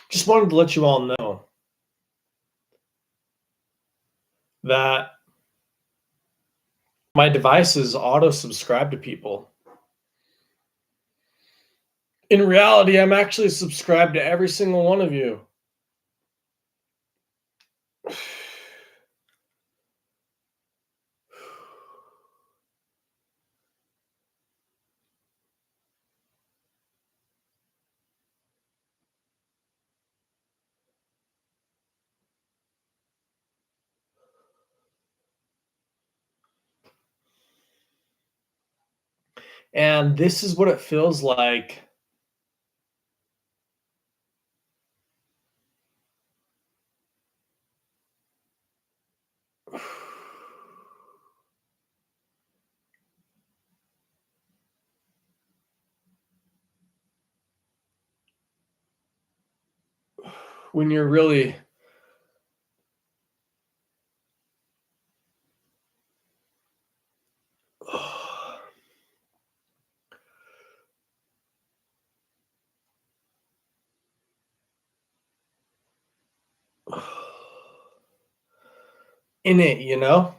Just wanted to let you all know that my devices auto subscribe to people. In reality, I'm actually subscribed to every single one of you. And this is what it feels like when you're really in it, you know?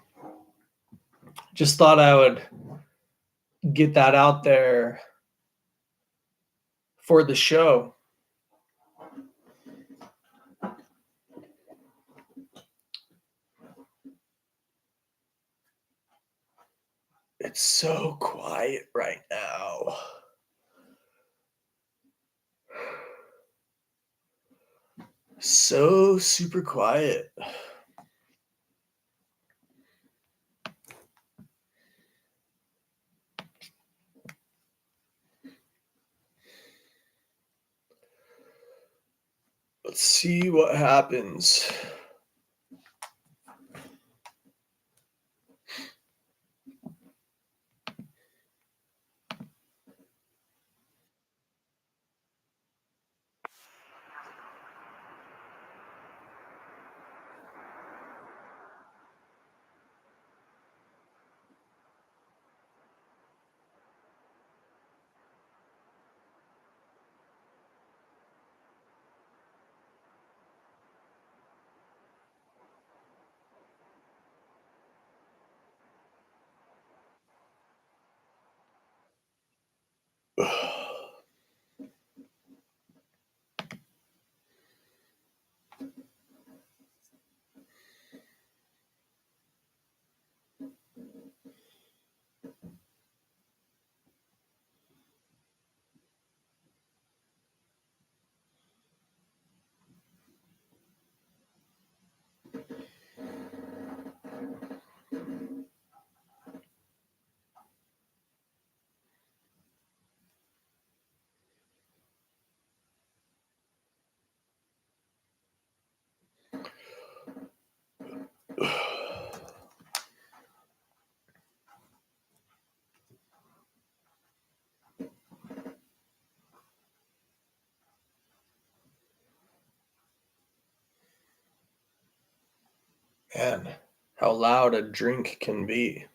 Just thought I would get that out there for the show. It's so quiet right now. So super quiet. Let's see what happens. Man, how loud a drink can be.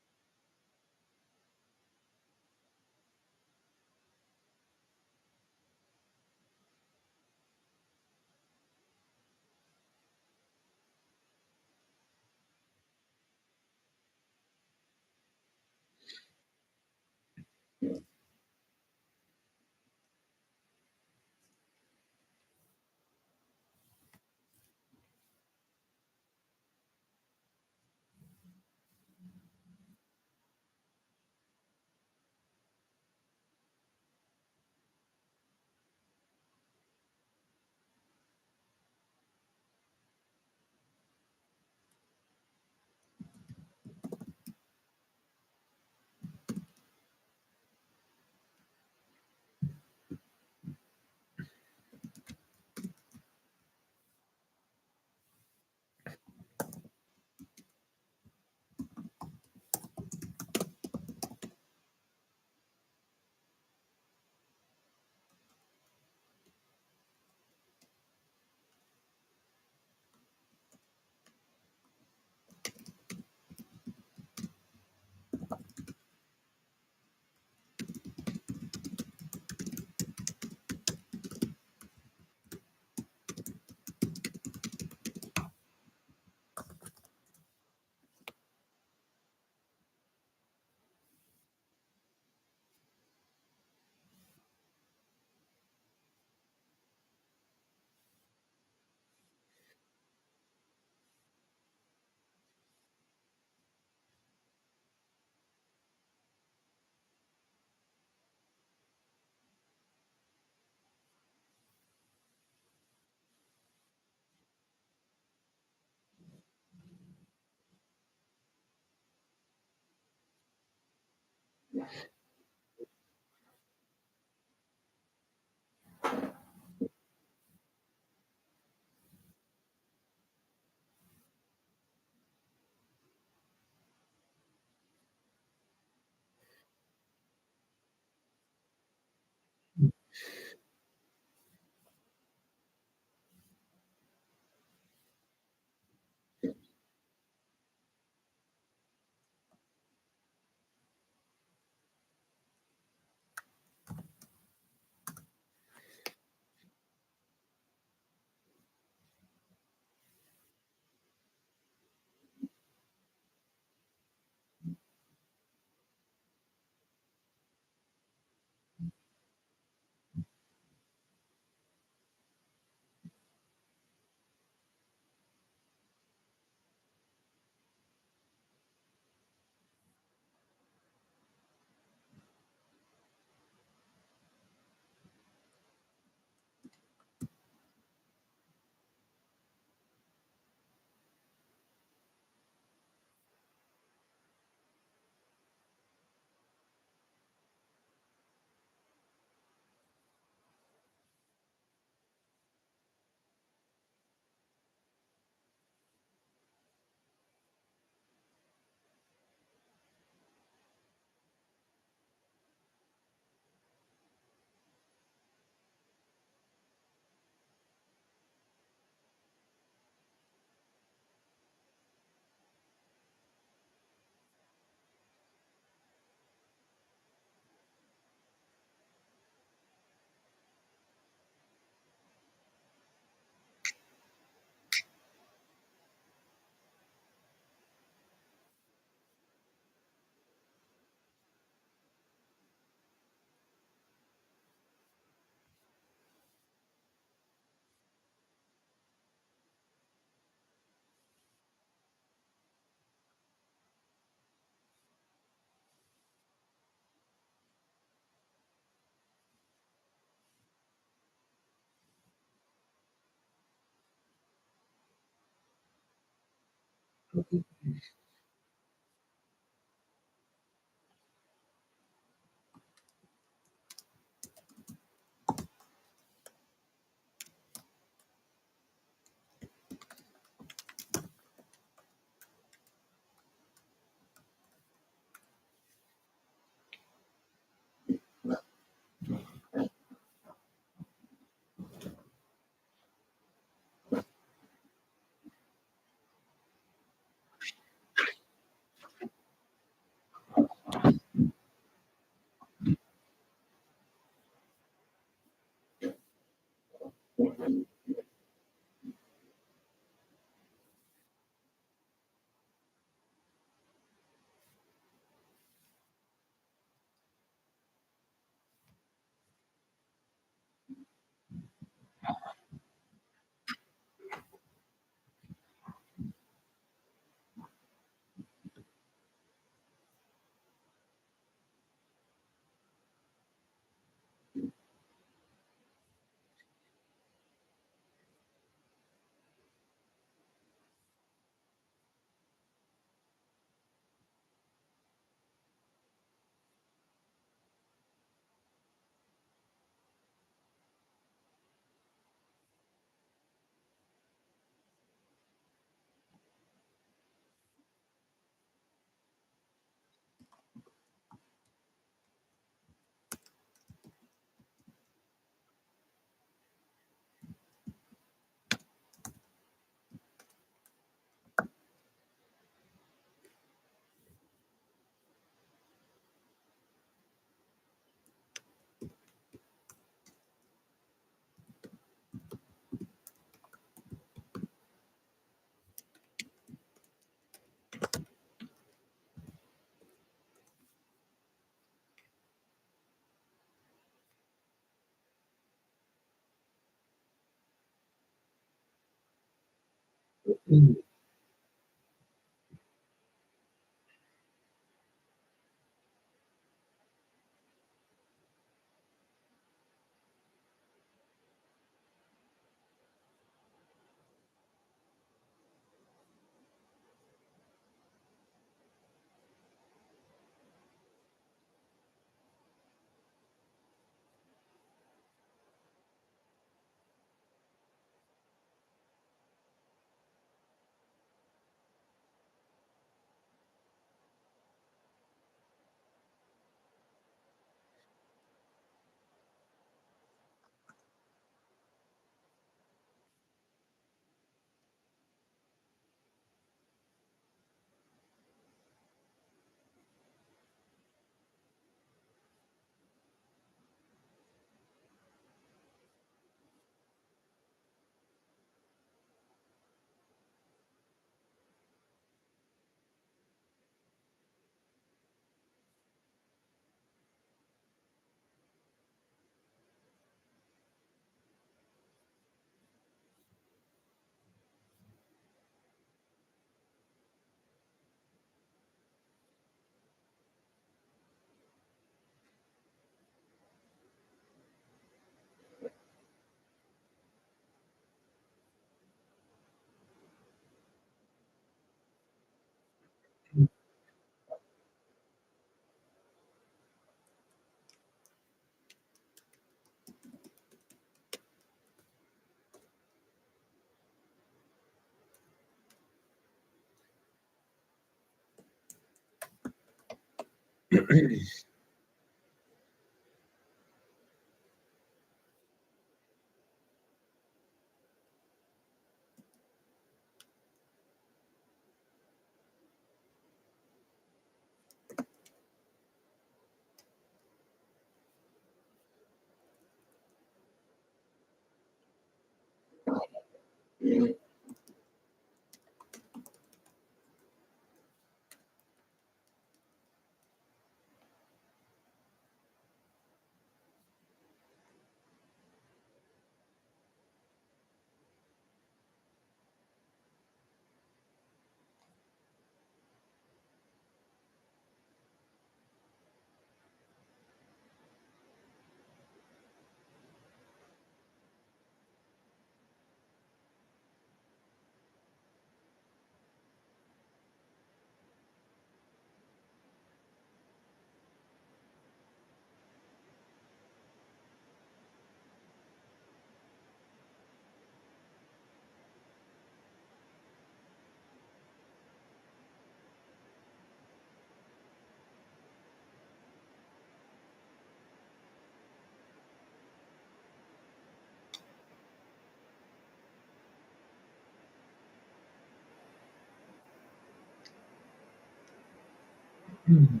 Mm.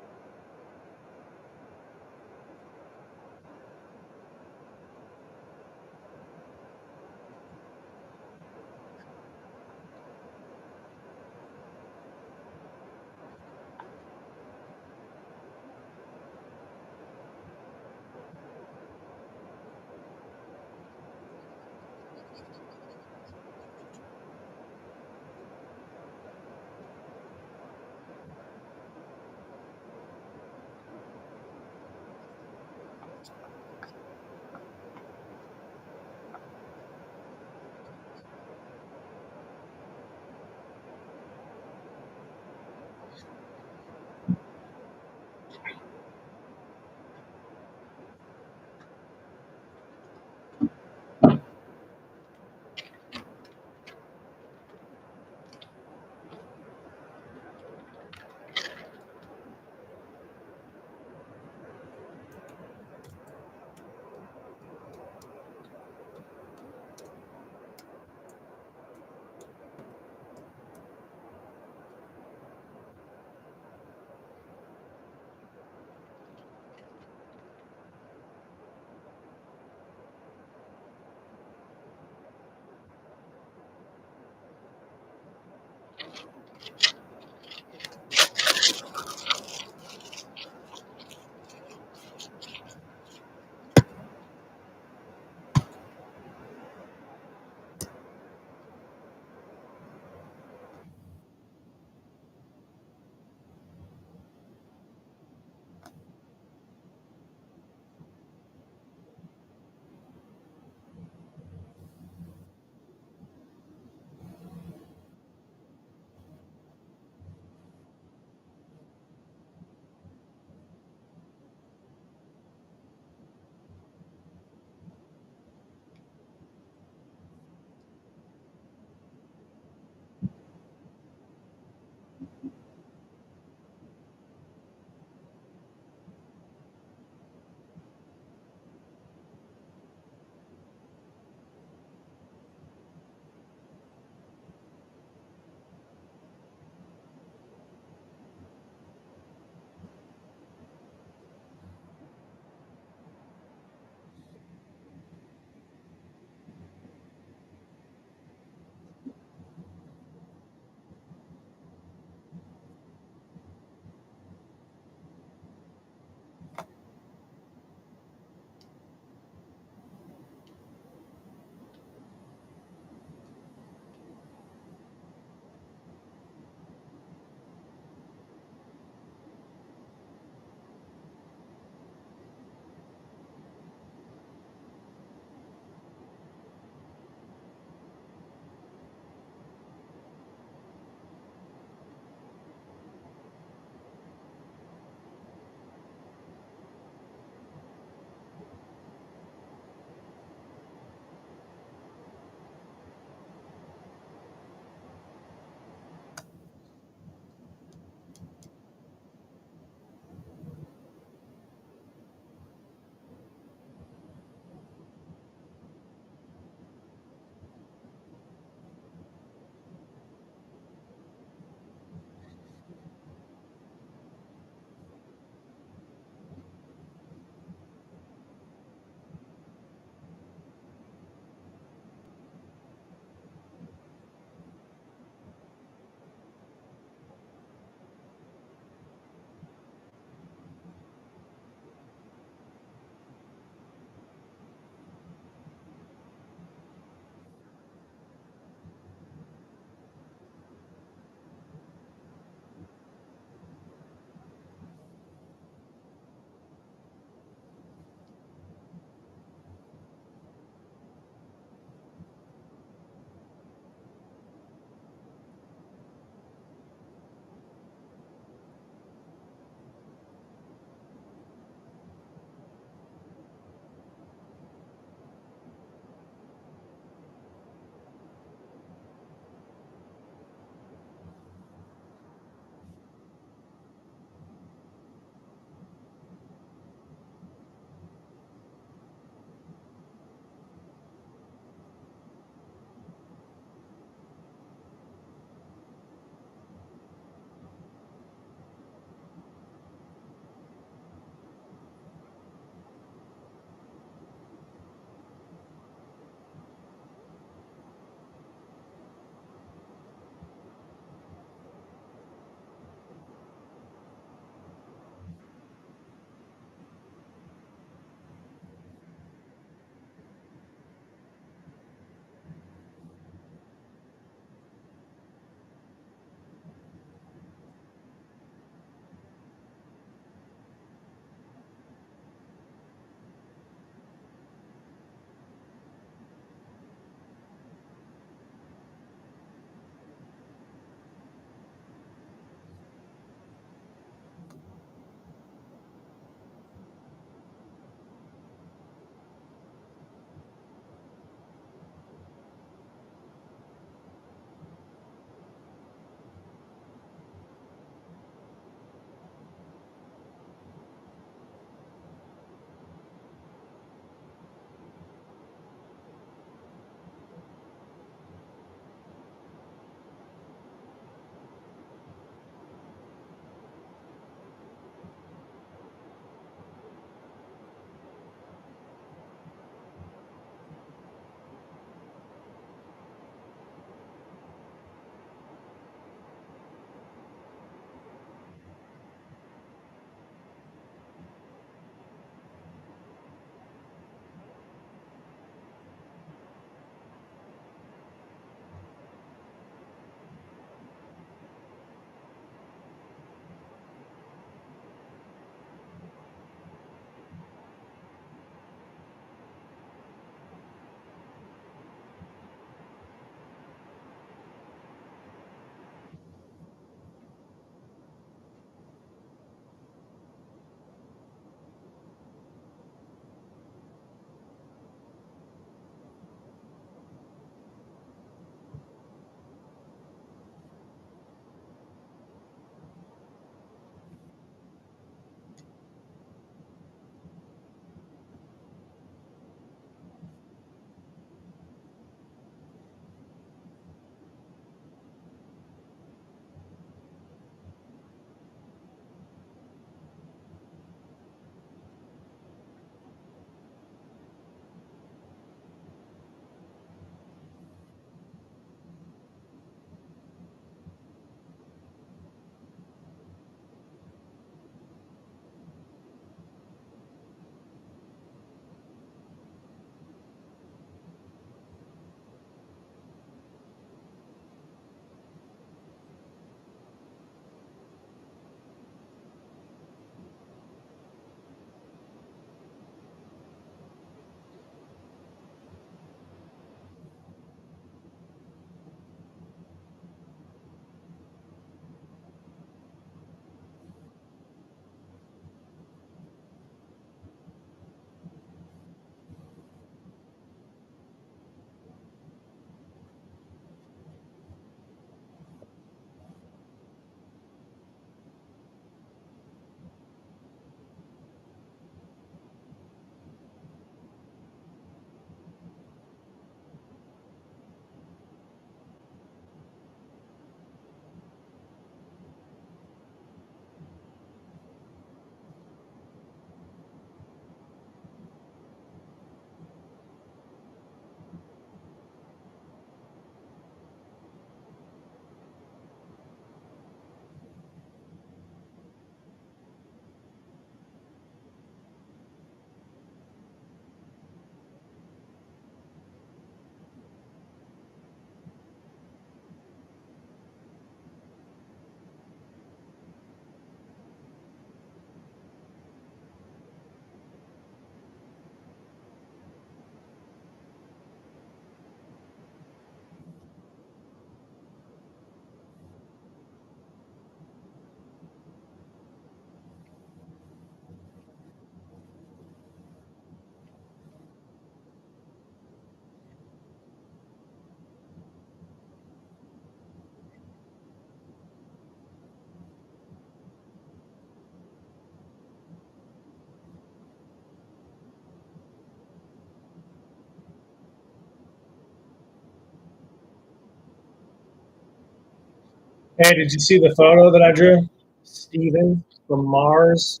Hey, did you see the photo that I drew? Steven from Mars.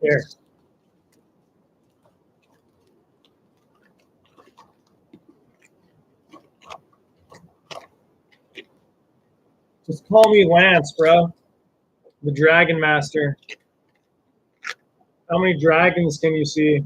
Here, just call me Lance, bro. The Dragon Master. How many dragons can you see?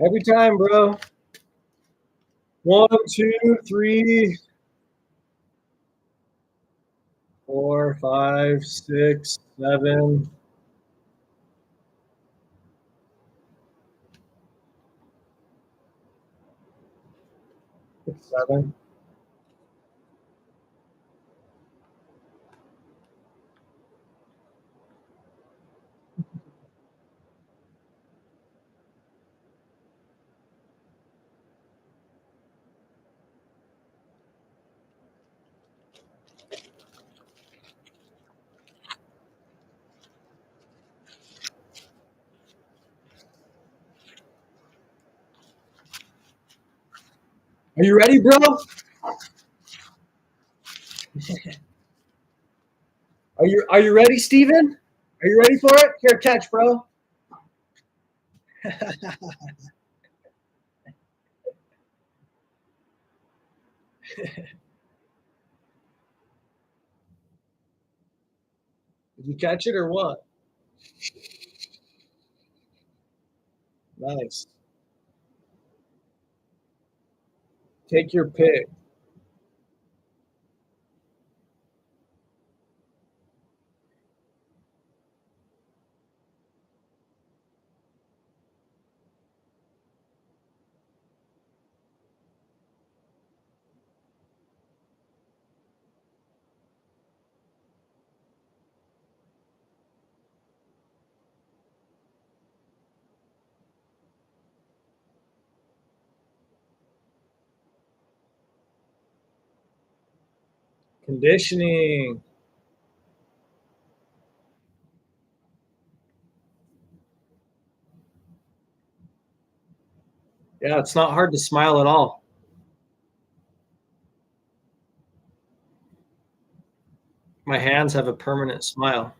Every time, bro. 1, 2, 3, 4, 5, 6, 7. 7. Are you ready, bro? Are you ready, Steven? Are you ready for it? Here, catch, bro. Did you catch it or what? Nice. Take your pick. Conditioning. Yeah, it's not hard to smile at all. My hands have a permanent smile.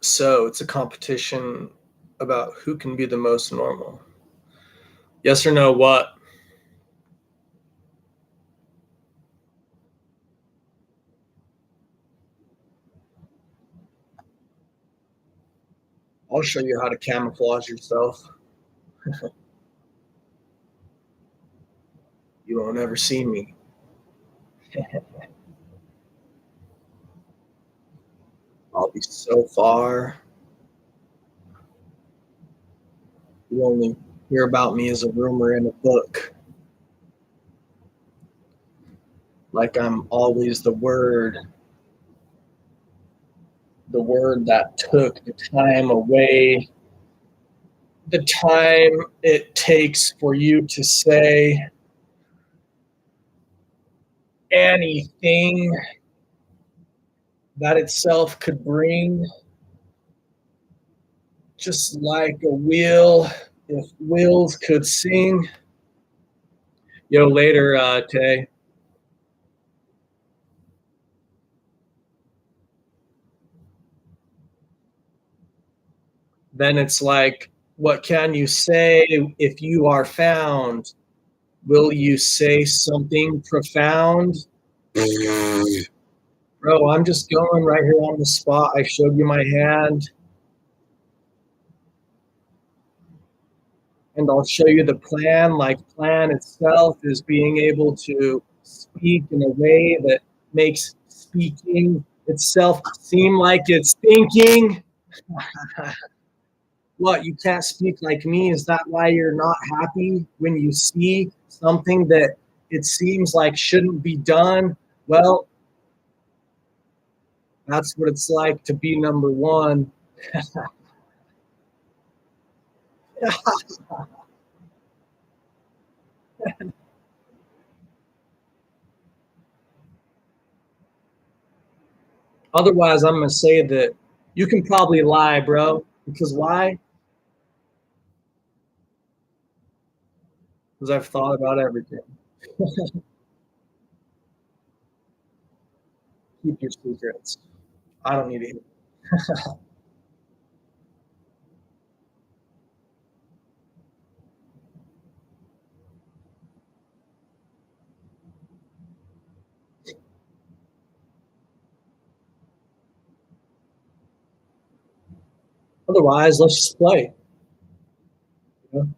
So it's a competition about who can be the most normal. Yes or no, what? I'll show you how to camouflage yourself. You won't ever see me. I'll be so far. You only hear about me as a rumor in a book. Like I'm always the word that took the time away, the time it takes for you to say anything that itself could bring, just like a wheel, if wheels could sing. Yo, later, Tay. Then it's like, what can you say if you are found? Will you say something profound? Bro, I'm just going right here on the spot. I showed you my hand, and I'll show you the plan. Like, plan itself is being able to speak in a way that makes speaking itself seem like it's thinking. What, you can't speak like me? Is that why you're not happy when you see something that it seems like shouldn't be done? Well, that's what it's like to be number one. Otherwise, I'm going to say that you can probably lie, bro. Because why? Because I've thought about everything. Keep your secrets. I don't need to hear. Otherwise, let's just play. You know?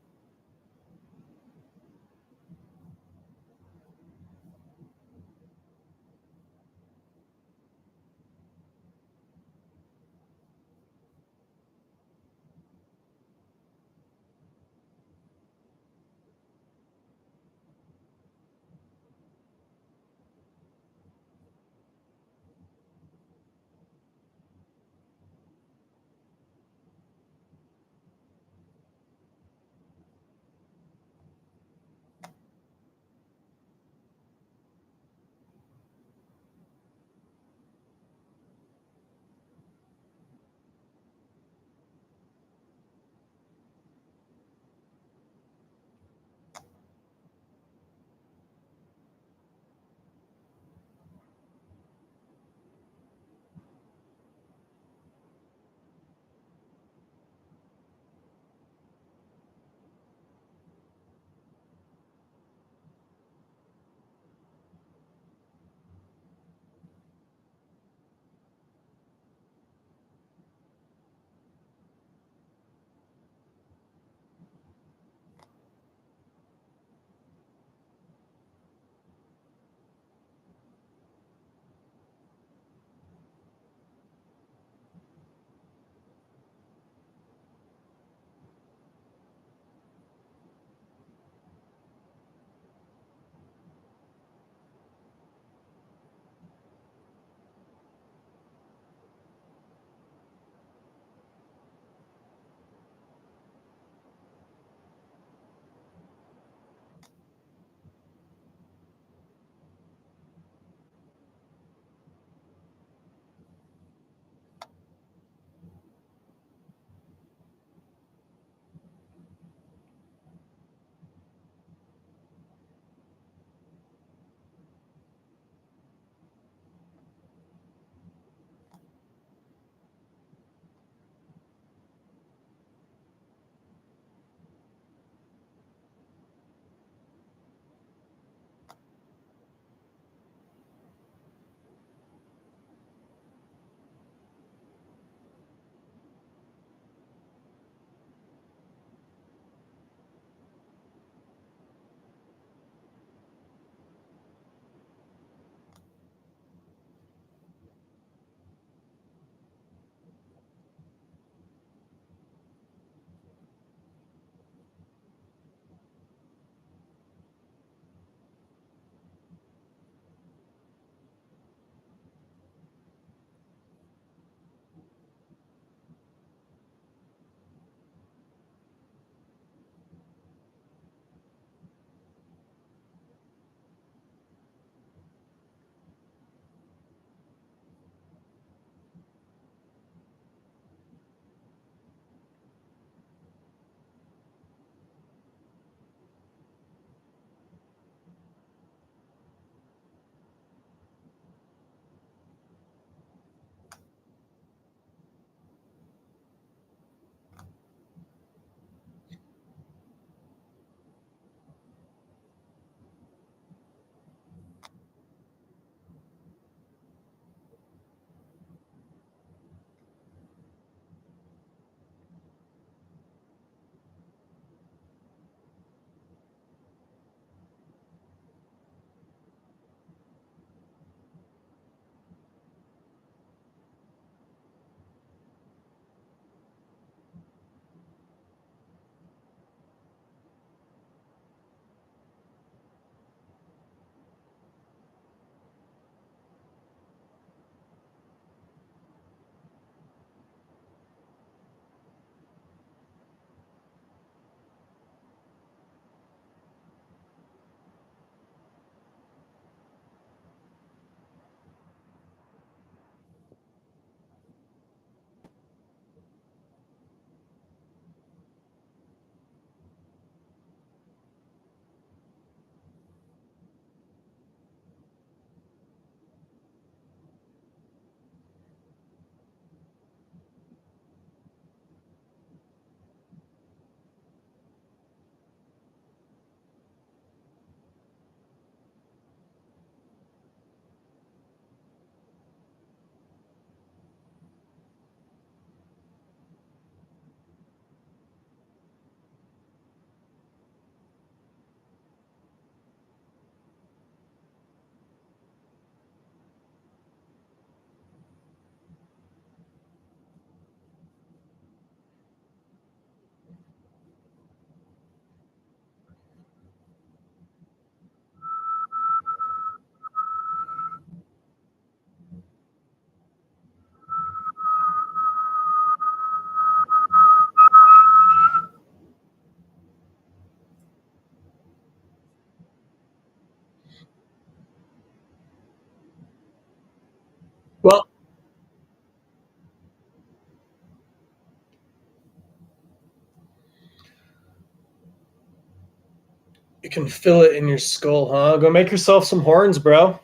You can feel it in your skull, huh? Go make yourself some horns, bro.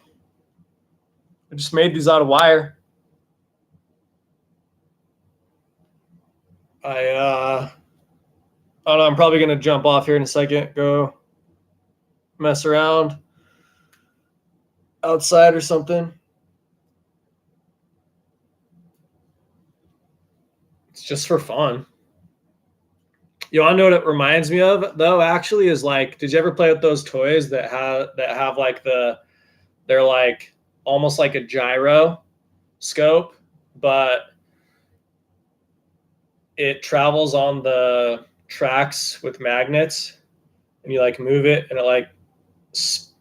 I just made these out of wire. I don't know, I'm probably gonna jump off here in a second, go mess around outside or something. It's just for fun. You want to know what it reminds me of though? Actually, is like, did you ever play with those toys that have like they're like almost like a gyro scope, but it travels on the tracks with magnets, and you like move it, and it like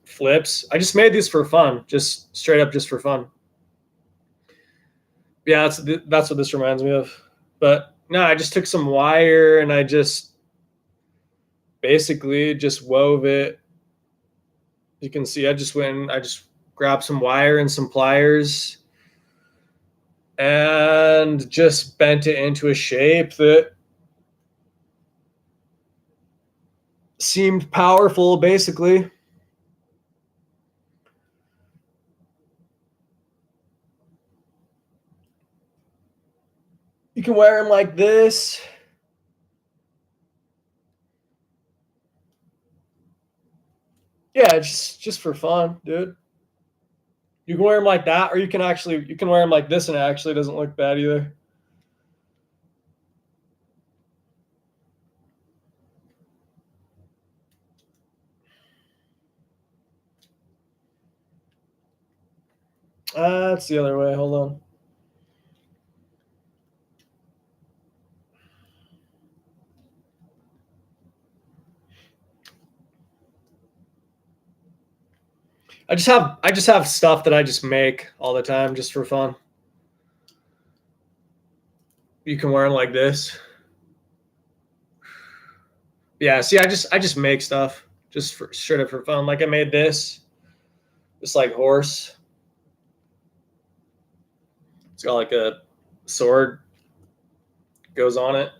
flips. I just made these for fun, just straight up, just for fun. Yeah, that's what this reminds me of. But no, I just took some wire and I just basically just wove it. You can see I just went and I just grabbed some wire and some pliers and just bent it into a shape that seemed powerful, basically. You can wear them like this. Yeah, just for fun, dude. You can wear them like that, or you can wear them like this, and it actually doesn't look bad either. That's the other way. Hold on. I just have stuff that I just make all the time just for fun. You can wear them like this. Yeah, see, I just make stuff just for straight up for fun. Like I made this like horse. It's got like a sword goes on it.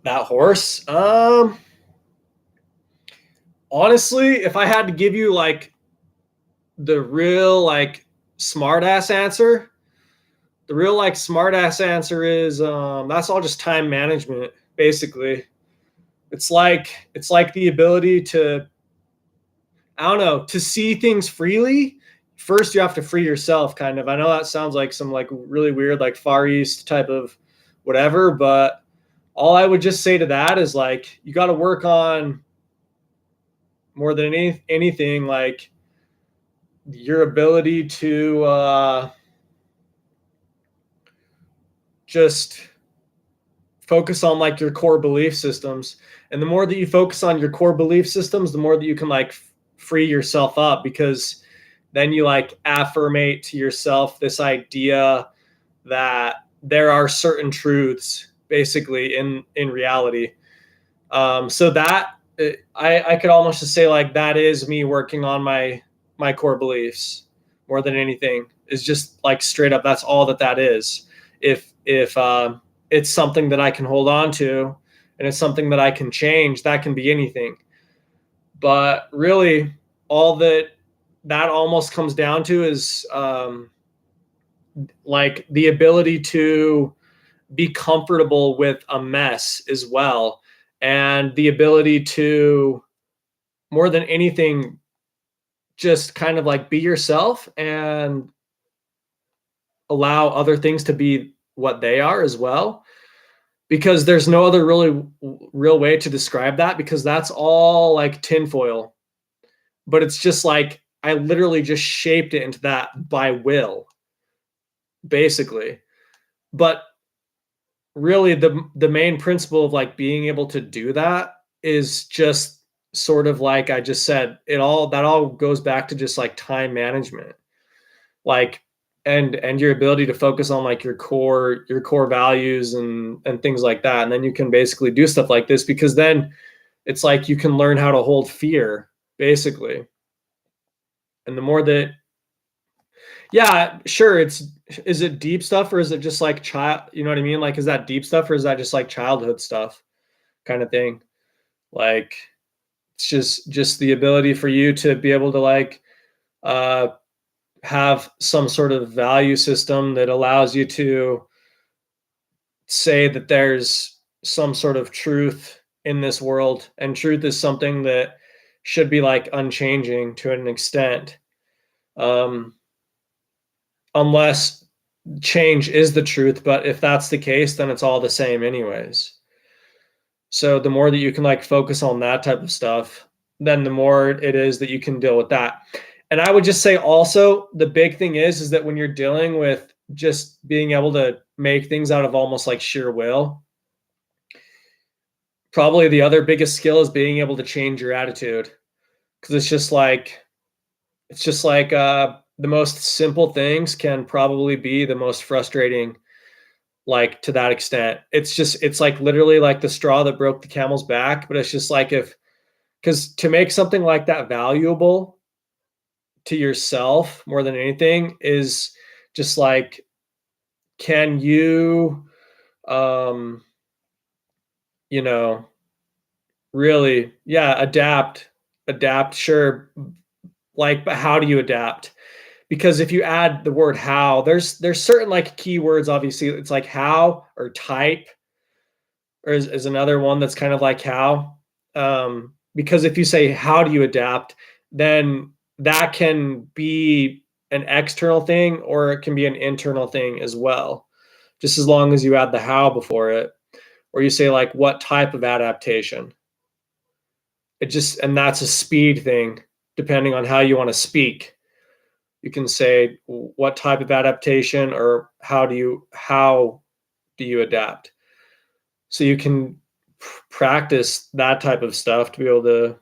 That horse. Honestly, if I had to give you like the real like smart ass answer, the real like smart ass answer is that's all just time management, basically. It's like the ability to, I don't know, to see things freely. First you have to free yourself, kind of. I know that sounds like some like really weird like Far East type of whatever, but all I would just say to that is like you got to work on more than anything like your ability to just focus on like your core belief systems. And the more that you focus on your core belief systems, the more that you can like free yourself up, because then you like affirmate to yourself this idea that there are certain truths basically in reality. So that I could almost just say like that is me working on my core beliefs more than anything. Is just like straight up, that's all that is. If it's something that I can hold on to and it's something that I can change, that can be anything. But really, all that almost comes down to is like the ability to be comfortable with a mess as well, and the ability to, more than anything, just kind of like be yourself and allow other things to be what they are as well, because there's no other really real way to describe that, because that's all like tinfoil. But it's just like I literally just shaped it into that by will, basically. But really the main principle of like being able to do that is just sort of like I just said, it all that all goes back to just like time management. Like and your ability to focus on like your core values and things like that. And then you can basically do stuff like this, because then it's like you can learn how to hold fear, basically. And the more that, yeah, sure, is it deep stuff, or is it just like you know what I mean? Like, is that deep stuff, or is that just like childhood stuff kind of thing? Like, it's just the ability for you to be able to like uh have some sort of value system that allows you to say that there's some sort of truth in this world, and truth is something that should be like unchanging to an extent, um, unless change is the truth. But if that's the case, then it's all the same anyways. So the more that you can like focus on that type of stuff, then the more it is that you can deal with that. And I would just say also, the big thing is that when you're dealing with just being able to make things out of almost like sheer will, probably the other biggest skill is being able to change your attitude. Because it's just like the most simple things can probably be the most frustrating, like to that extent. It's like literally like the straw that broke the camel's back. But it's just like, because to make something like that valuable to yourself more than anything is just like, can you um you know really, yeah, adapt, sure. Like, but how do you adapt? Because if you add the word how, there's certain like keywords. Obviously, it's like how, or type, or is another one that's kind of like how. Because if you say how do you adapt, then that can be an external thing, or it can be an internal thing as well, just as long as you add the how before it. Or you say like what type of adaptation. And that's a speed thing, depending on how you want to speak. You can say what type of adaptation, or how do you adapt. So you can practice that type of stuff to be able to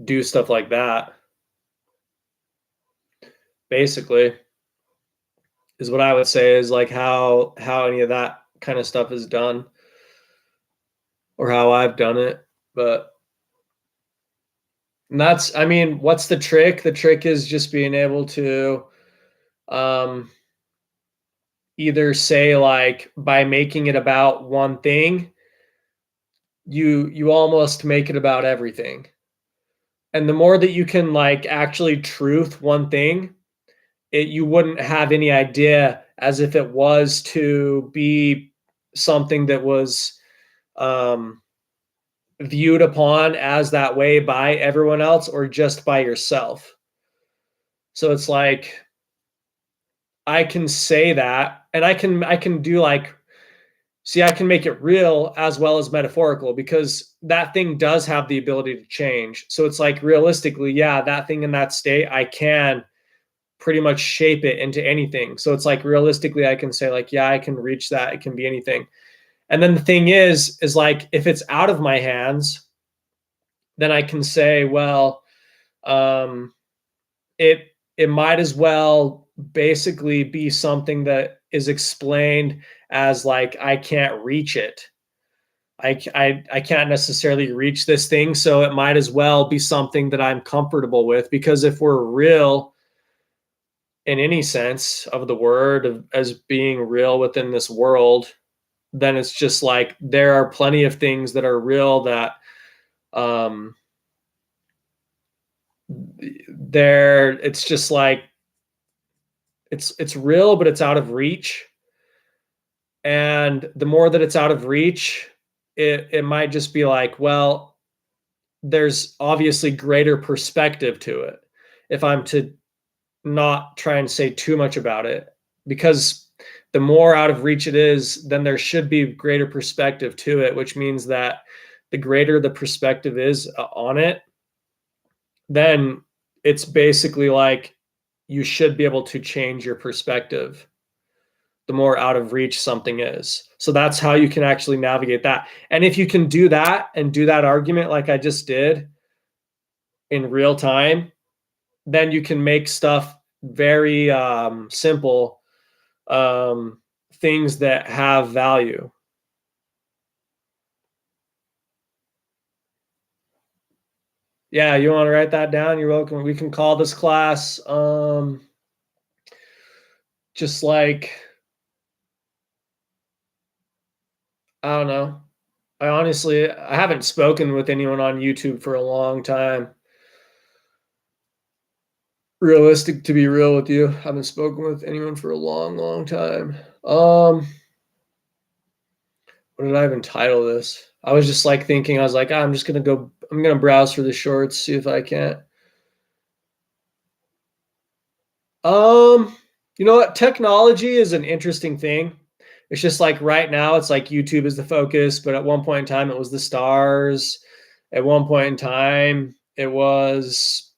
do stuff like that, basically, is what I would say is like how any of that kind of stuff is done, or how I've done it. But that's, I mean, what's the trick? The trick is just being able to um either say like, by making it about one thing, you almost make it about everything. And the more that you can like actually truth one thing, you wouldn't have any idea as if it was to be something that was um, viewed upon as that way by everyone else, or just by yourself. So it's like, I can say that, and I can do like, see, I can make it real as well as metaphorical, because that thing does have the ability to change. So it's like, realistically, yeah, that thing in that state, I can pretty much shape it into anything. So it's like, realistically, I can say like, yeah, I can reach that. It can be anything. And then the thing is like, if it's out of my hands, then I can say, well, um, it might as well basically be something that is explained as like, I can't reach it. I can't necessarily reach this thing, so it might as well be something that I'm comfortable with. Because if we're real in any sense of the word, as being real within this world, then it's just like, there are plenty of things that are real that um it's just like, it's real, but it's out of reach. And the more that it's out of reach, it might just be like, well, there's obviously greater perspective to it, if I'm to not try and say too much about it. Because the more out of reach it is, then there should be greater perspective to it, which means that the greater the perspective is on it, then it's basically like, you should be able to change your perspective the more out of reach something is. So that's how you can actually navigate that. And if you can do that, and do that argument like I just did in real time, then you can make stuff very simple, things that have value. Yeah, you want to write that down? You're welcome. We can call this class just like, I don't know. I haven't spoken with anyone on YouTube for a long time. Realistic, to be real with you, I haven't spoken with anyone for a long, long time. What did I even title this? I was just like thinking, I was like, I'm gonna browse for the shorts, see if I can't. Um, you know what? Technology is an interesting thing. It's just like right now, it's like YouTube is the focus, but at one point in time, it was the stars. At one point in time, it was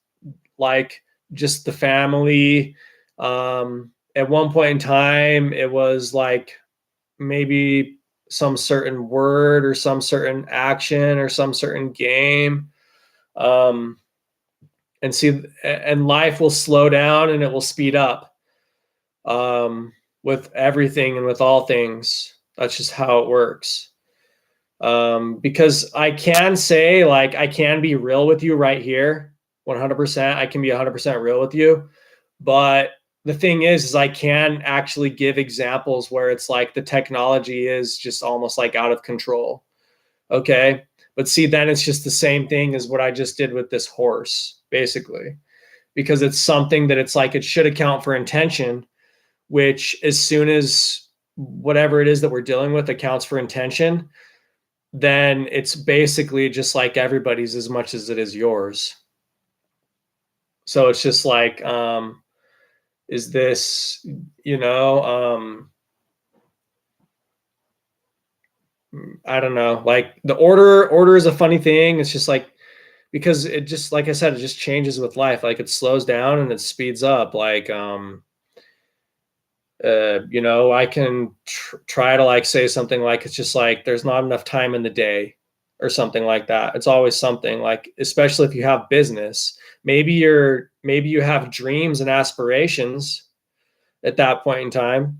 like just the family. At one point in time, it was like maybe some certain word or some certain action or some certain game. Um, and life will slow down and it will speed up, with everything and with all things. That's just how it works. Because I can say, like, I can be real with you right here, 100%. I can be 100% real with you. But the thing is I can actually give examples where it's like the technology is just almost like out of control. Okay. But see, then it's just the same thing as what I just did with this horse, basically, because it's something that it's like it should account for intention, which as soon as whatever it is that we're dealing with accounts for intention, then it's basically just like everybody's as much as it is yours. So it's just like, is this, you know, I don't know, like the order is a funny thing. It's just like, because it just, like I said, it just changes with life. Like it slows down and it speeds up. Like, I can try to like say something like, it's just like, there's not enough time in the day or something like that. It's always something like, especially if you have business, maybe you have dreams and aspirations at that point in time.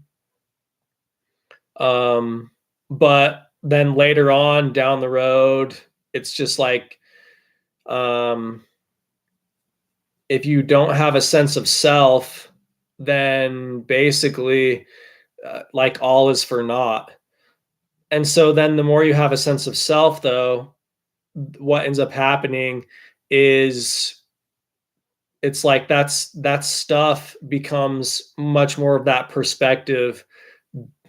But then later on down the road, it's just like, um, if you don't have a sense of self, then basically, like all is for naught. And so then the more you have a sense of self, though, what ends up happening is it's like that stuff becomes much more of that perspective,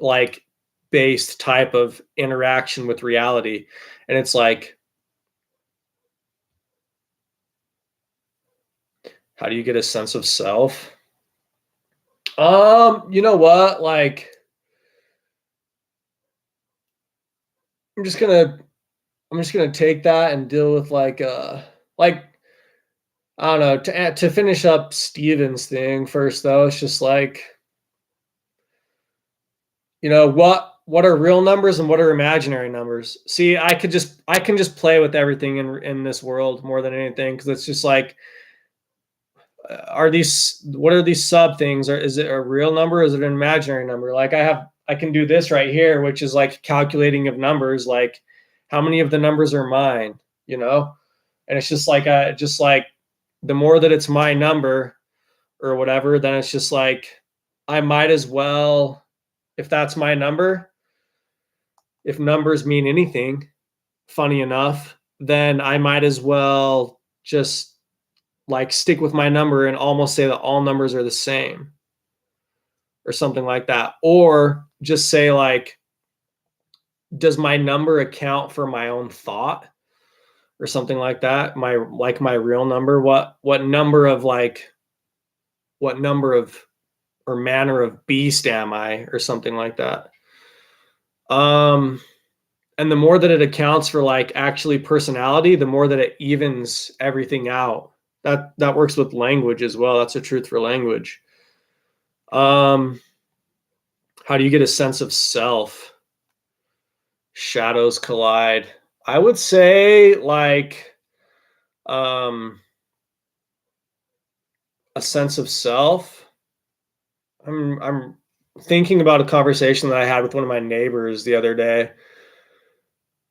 like based type of interaction with reality. And it's like, how do you get a sense of self? You know what? Like, I'm just gonna I'm just gonna take that and deal with like I don't know, to finish up Steven's thing first though. It's just like, what are real numbers and what are imaginary numbers? See, I can just play with everything in this world more than anything, because it's just like, what are these sub things? Or is it a real number? Or is it an imaginary number? Like I can do this right here, which is like calculating of numbers, like how many of the numbers are mine, you know? And it's just like the more that it's my number or whatever, then it's just like I might as well, if that's my number, if numbers mean anything, funny enough, then I might as well just like stick with my number and almost say that all numbers are the same or something like that. Or just say like, does my number account for my own thought or something like that? My real number, what number of or manner of beast am I or something like that. Um and the more that it accounts for like actually personality, the more that it evens everything out. That works with language as well. That's a truth for language. Um, how do you get a sense of self? Shadows collide. I would say like, um, a sense of self. I'm thinking about a conversation that I had with one of my neighbors the other day,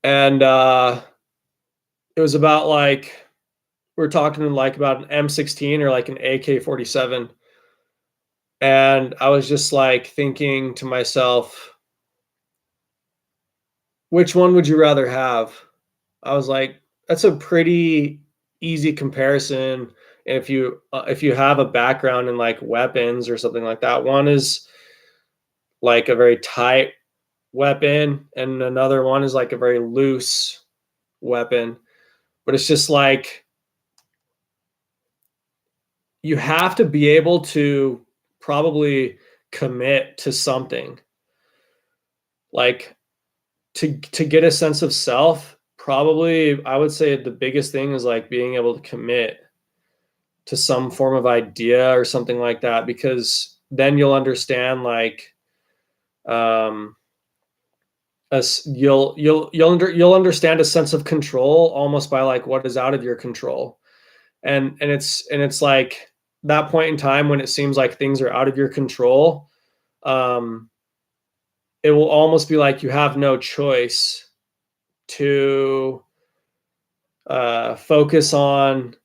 and it was about like we are talking like about an M16 or like an AK-47, and I was just like thinking to myself, which one would you rather have? I was like, that's a pretty easy comparison. If you have a background in like weapons or something like that, one is like a very tight weapon, and another one is like a very loose weapon. But it's just like you have to be able to probably commit to something, like to get a sense of self. Probably I would say the biggest thing is like being able to commit to some form of idea or something like that, because then you'll understand like um as you'll understand a sense of control almost by like what is out of your control. And it's like that point in time when it seems like things are out of your control, um it will almost be like you have no choice to focus on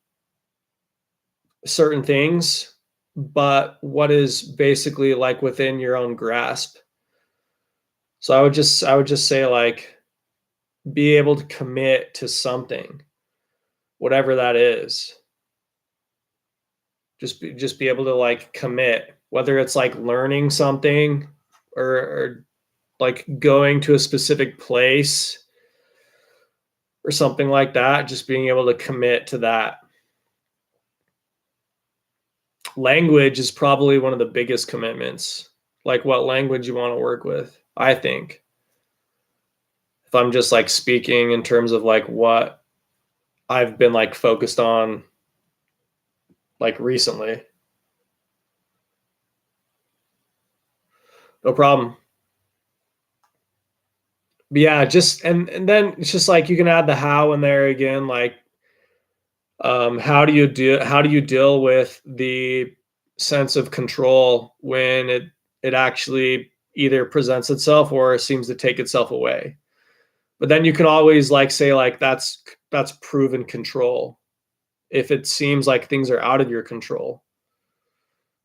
certain things, but what is basically like within your own grasp. So I would just say like be able to commit to something, whatever that is. Just be able to like commit, whether it's like learning something, or like going to a specific place or something like that. Just being able to commit to that. Language is probably one of the biggest commitments. Like what language you want to work with, I think. If I'm just like speaking in terms of like what I've been like focused on like recently. No problem. But yeah, just and then it's just like you can add the how in there again, like how do you deal with the sense of control when it actually either presents itself or seems to take itself away. But then you can always like say like that's proven control if it seems like things are out of your control.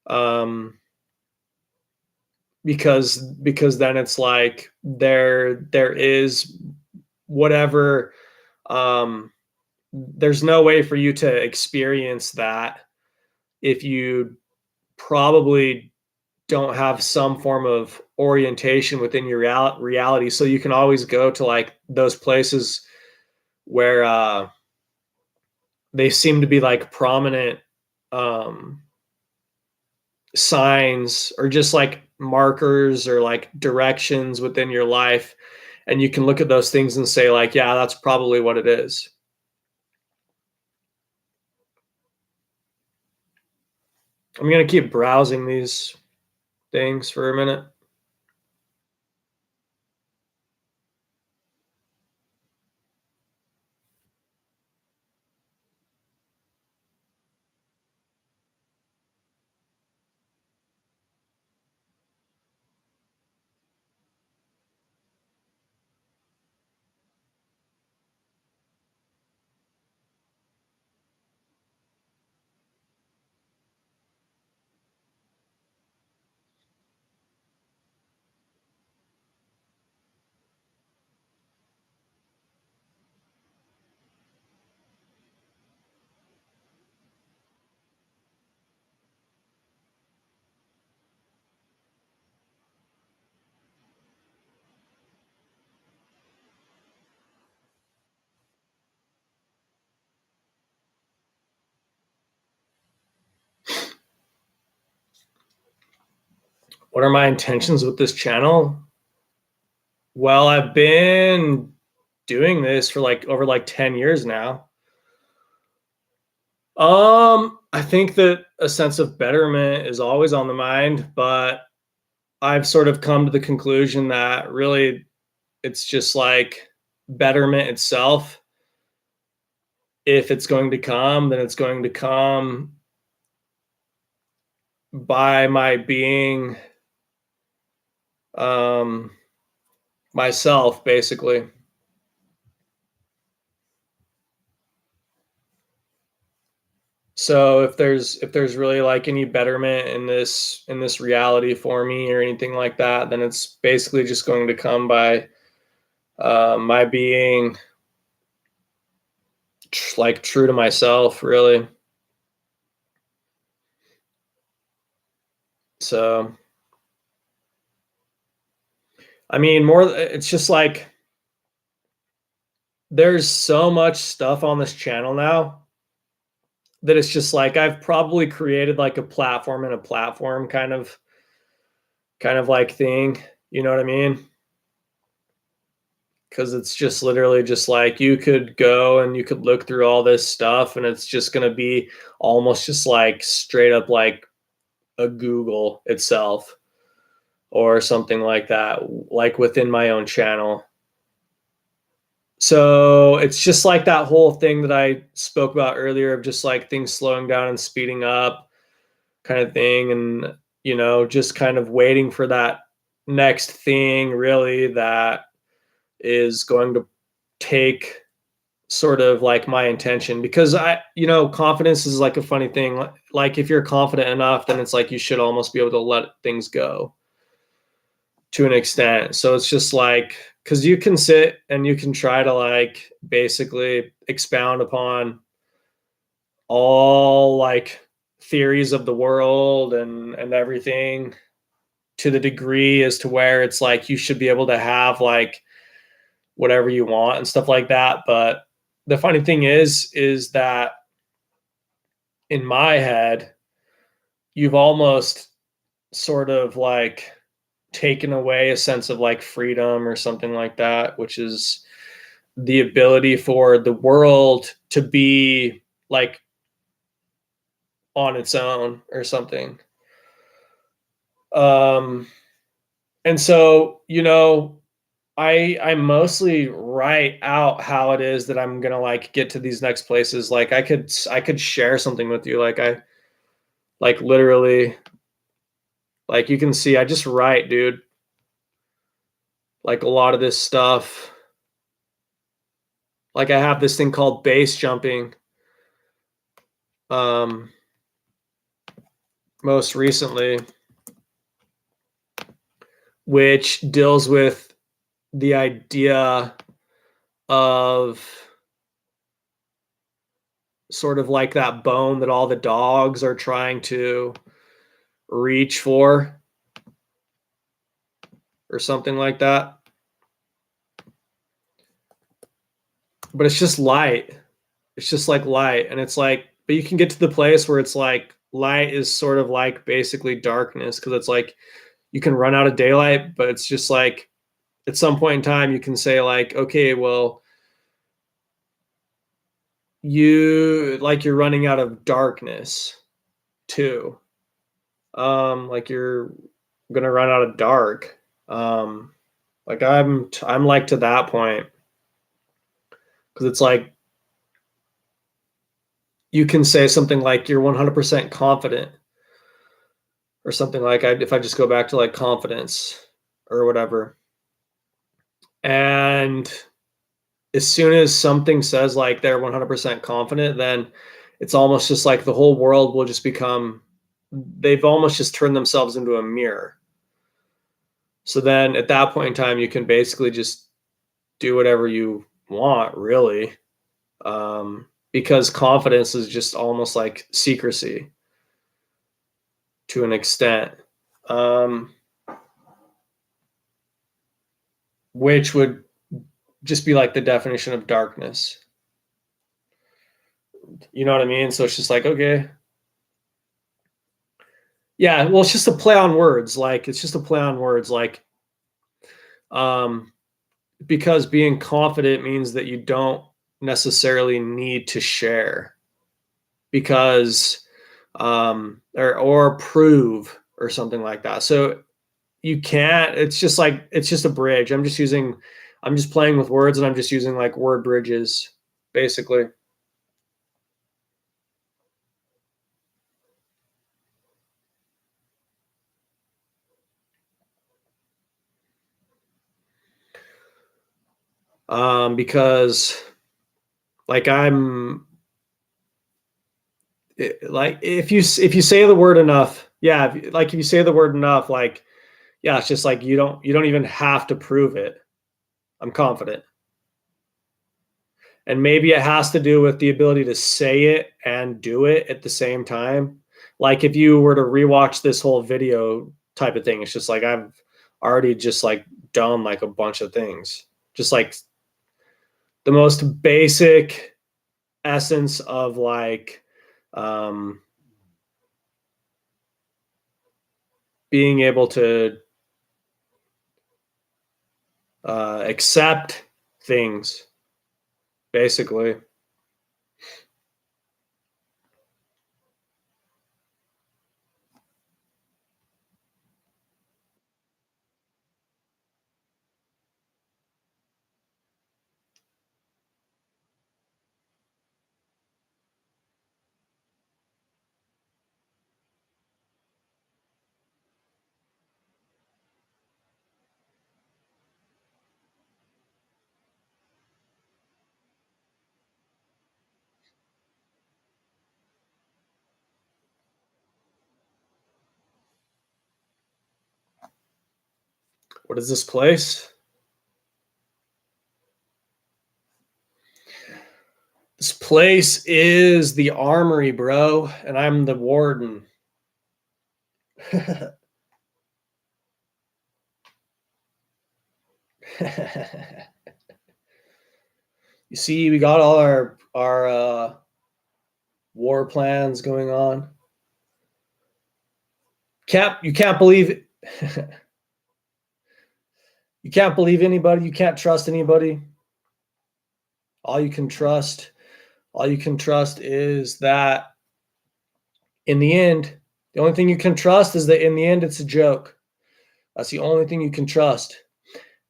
Um because then it's like there is whatever, um there's no way for you to experience that if you probably don't have some form of orientation within your reality. So you can always go to like those places where they seem to be like prominent um, signs or just like markers or like directions within your life. And you can look at those things and say, like, yeah, that's probably what it is. I'm going to keep browsing these things for a minute. What are my intentions with this channel? Well, I've been doing this for like over like 10 years now. I think that a sense of betterment is always on the mind, but I've sort of come to the conclusion that really it's just like betterment itself. If it's going to come, then it's going to come by my being myself, basically. So if there's really like any betterment in this reality for me or anything like that, then it's basically just going to come by my being like true to myself, really. So I mean, more it's just like there's so much stuff on this channel now that it's just like I've probably created like a platform and a platform kind of like thing, you know what I mean? Because it's just literally just like you could go and you could look through all this stuff and it's just going to be almost just like straight up like a Google itself or something like that, like within my own channel. So it's just like that whole thing that I spoke about earlier of just like things slowing down and speeding up kind of thing. And, just kind of waiting for that next thing really that is going to take sort of like my intention, because confidence is like a funny thing. Like if you're confident enough, then it's like you should almost be able to let things go to an extent. So it's just like, because you can sit and you can try to like basically expound upon all like theories of the world and everything to the degree as to where it's like you should be able to have like whatever you want and stuff like that. But the funny thing is that in my head, you've almost sort of like taken away a sense of like freedom or something like that, which is the ability for the world to be like on its own or something. Um, and so, I mostly write out how it is that I'm gonna like get to these next places. Like I could share something with you. Like I like literally like you can see I just write, dude. Like a lot of this stuff. Like I have this thing called base jumping. Um Most recently, which deals with the idea of sort of like that bone that all the dogs are trying to reach for or something like that. But it's just light. It's just like light. And it's like, but you can get to the place where it's like light is sort of like basically darkness, because it's like you can run out of daylight, but it's just like at some point in time you can say like, okay, well, you're running out of darkness too. Like you're gonna run out of dark. Like I'm like to that point, because it's like you can say something like you're 100% confident or something like if I just go back to like confidence or whatever. And as soon as something says like they're 100% confident, then it's almost just like the whole world will just become, they've almost just turned themselves into a mirror. So then at that point in time, you can basically just do whatever you want, really. Because confidence is just almost like secrecy to an extent, um, which would just be like the definition of darkness. You know what I mean? So it's just like, okay. Yeah, well, it's just a play on words. Like, it's just a play on words. Like, um, because being confident means that you don't necessarily need to share because, or prove or something like that. So you can't, it's just like, it's just a bridge. I'm just playing with words and I'm just using like word bridges, basically. Because like like if you say the word enough, yeah, if you say the word enough, like yeah, it's just like you don't even have to prove it. I'm confident. And maybe it has to do with the ability to say it and do it at the same time. Like if you were to rewatch this whole video type of thing, it's just like I've already just like done like a bunch of things. Just like the most basic essence of like being able to accept things, basically. What is this place? This place is the armory, bro, and I'm the warden. You see, we got all our war plans going on. You can't believe it. You can't believe anybody. You can't trust anybody. All you can trust is that in the end, the only thing you can trust is that in the end, it's a joke. That's the only thing you can trust.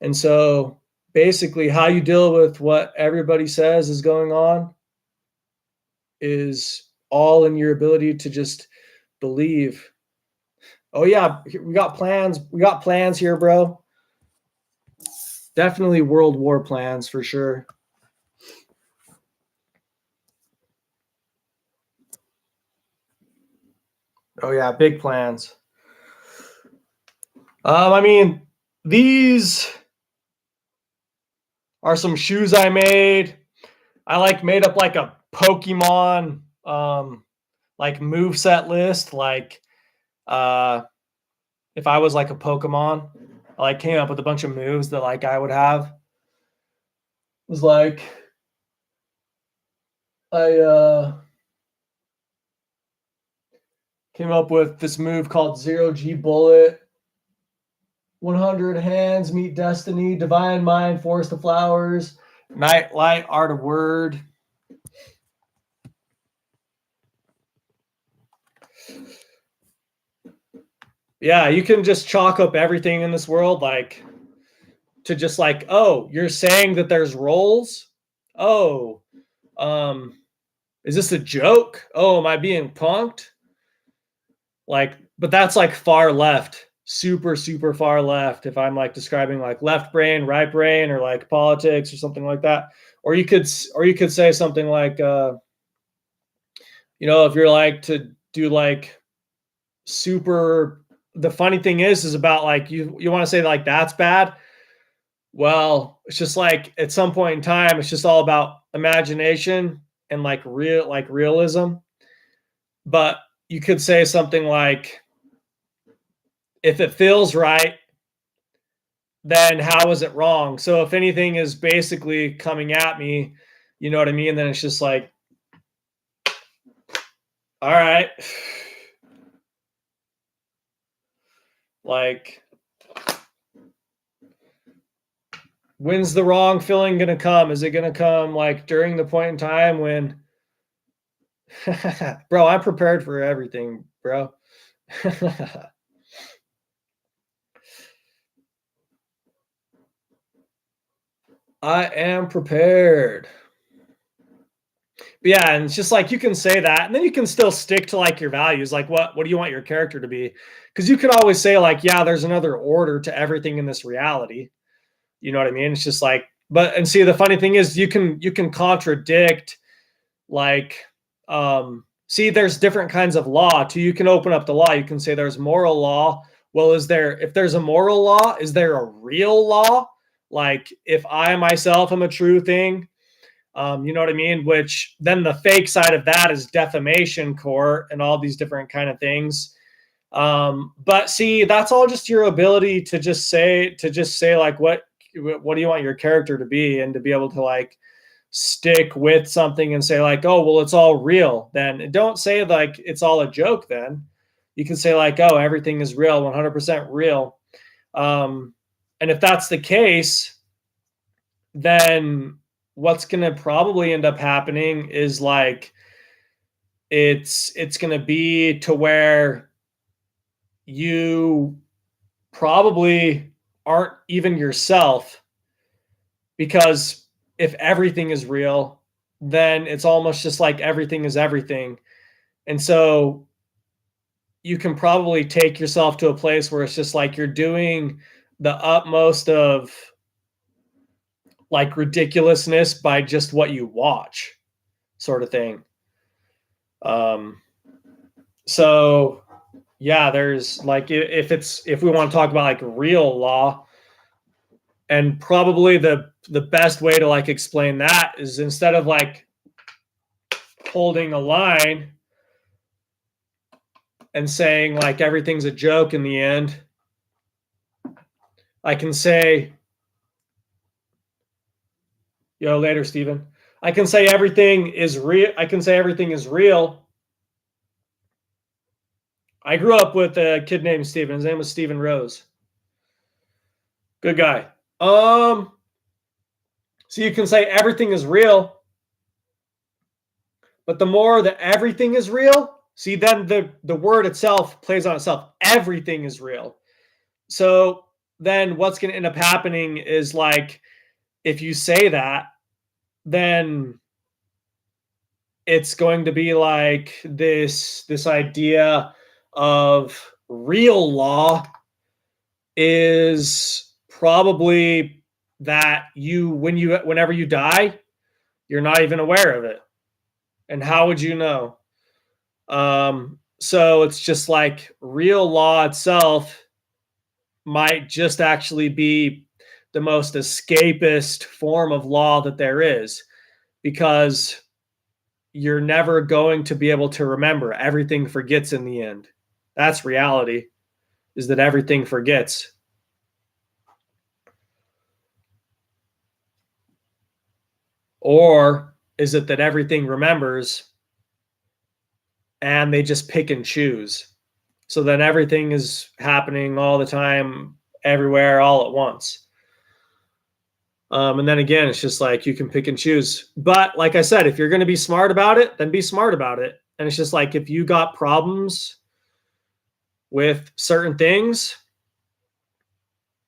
And so basically how you deal with what everybody says is going on is all in your ability to just believe. Oh yeah, we got plans. We got plans here, bro. Definitely World War plans for sure. Oh yeah, big plans. I mean, these are some shoes I made. I like made up like a Pokemon like move set list. Like if I was like a Pokemon, I like came up with a bunch of moves that like I would have. It was like I came up with this move called 0G Bullet. 100 hands meet destiny, divine mind, forest of flowers, night light, art of word. Yeah, you can just chalk up everything in this world like to just like, oh, you're saying that there's roles? Oh, is this a joke? Oh, am I being punked? Like, but that's like far left, super, super far left. If I'm like describing like left brain, right brain, or like politics or something like that. Or you could say something like, if you're like to do like super, the funny thing is about like, you want to say like, that's bad. Well, it's just like at some point in time, it's just all about imagination and like realism. But you could say something like, if it feels right, then how is it wrong? So if anything is basically coming at me, you know what I mean? Then it's just like, all right. Like, when's the wrong feeling going to come? Is it going to come like during the point in time when, bro, I'm prepared for everything, bro. I am prepared. But yeah, and it's just like you can say that, and then you can still stick to like your values. Like, what do you want your character to be? Because you can always say like, yeah, there's another order to everything in this reality. You know what I mean? It's just like, But and see, the funny thing is you can contradict, like, see, there's different kinds of law too. You can open up the law. You can say there's moral law. Well, if there's a moral law, is there a real law? Like, if I myself am a true thing, you know what I mean? Which then the fake side of that is defamation court and all these different kind of things. But see, that's all just your ability to just say like, what do you want your character to be, and to be able to like stick with something and say like, oh, well, it's all real. Then don't say like it's all a joke. Then you can say like, oh, everything is real, 100% real. And if that's the case, then what's going to probably end up happening is like it's going to be to where you probably aren't even yourself, because if everything is real, then it's almost just like everything is everything. And so you can probably take yourself to a place where it's just like you're doing the utmost of like ridiculousness by just what you watch, sort of thing. Um, so yeah, there's like, if we want to talk about like real law, and probably the best way to like explain that is, instead of like holding a line and saying like everything's a joke in the end, I can say, yo, later, Steven. I can say everything is real. I can say everything is real. I grew up with a kid named Steven. His name was Steven Rose. Good guy. So you can say everything is real, but the more that everything is real, see, then the word itself plays on itself. Everything is real. So then what's going to end up happening is like, if you say that, then it's going to be like this idea of real law is probably that whenever you die, you're not even aware of it. And how would you know? So it's just like real law itself might just actually be the most escapist form of law that there is, because you're never going to be able to remember. Everything forgets in the end. That's reality, is that everything forgets. Or is it that everything remembers and they just pick and choose? So then everything is happening all the time, everywhere, all at once. And then again, it's just like you can pick and choose. But like I said, if you're going to be smart about it, then be smart about it. And it's just like, if you got problems with certain things,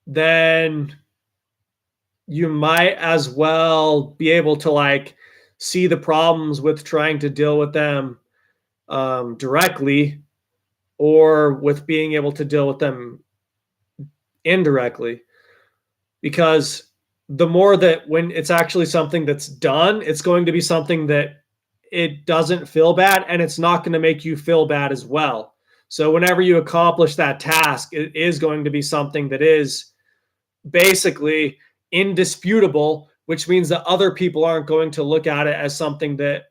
then you might as well be able to like see the problems with trying to deal with them directly, or with being able to deal with them indirectly. Because the more that when it's actually something that's done, it's going to be something that it doesn't feel bad, and it's not going to make you feel bad as well. So whenever you accomplish that task, it is going to be something that is basically indisputable, which means that other people aren't going to look at it as something that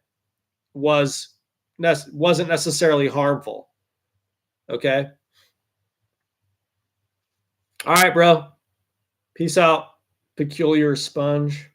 wasn't necessarily harmful. Okay. All right, bro. Peace out, peculiar sponge.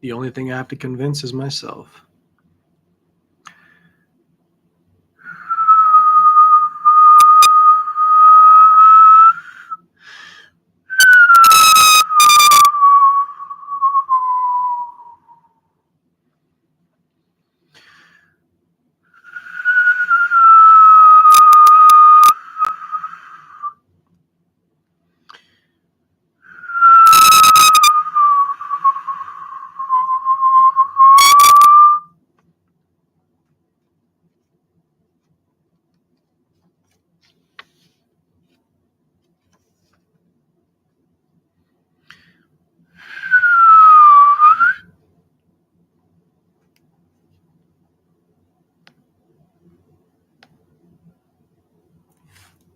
The only thing I have to convince is myself.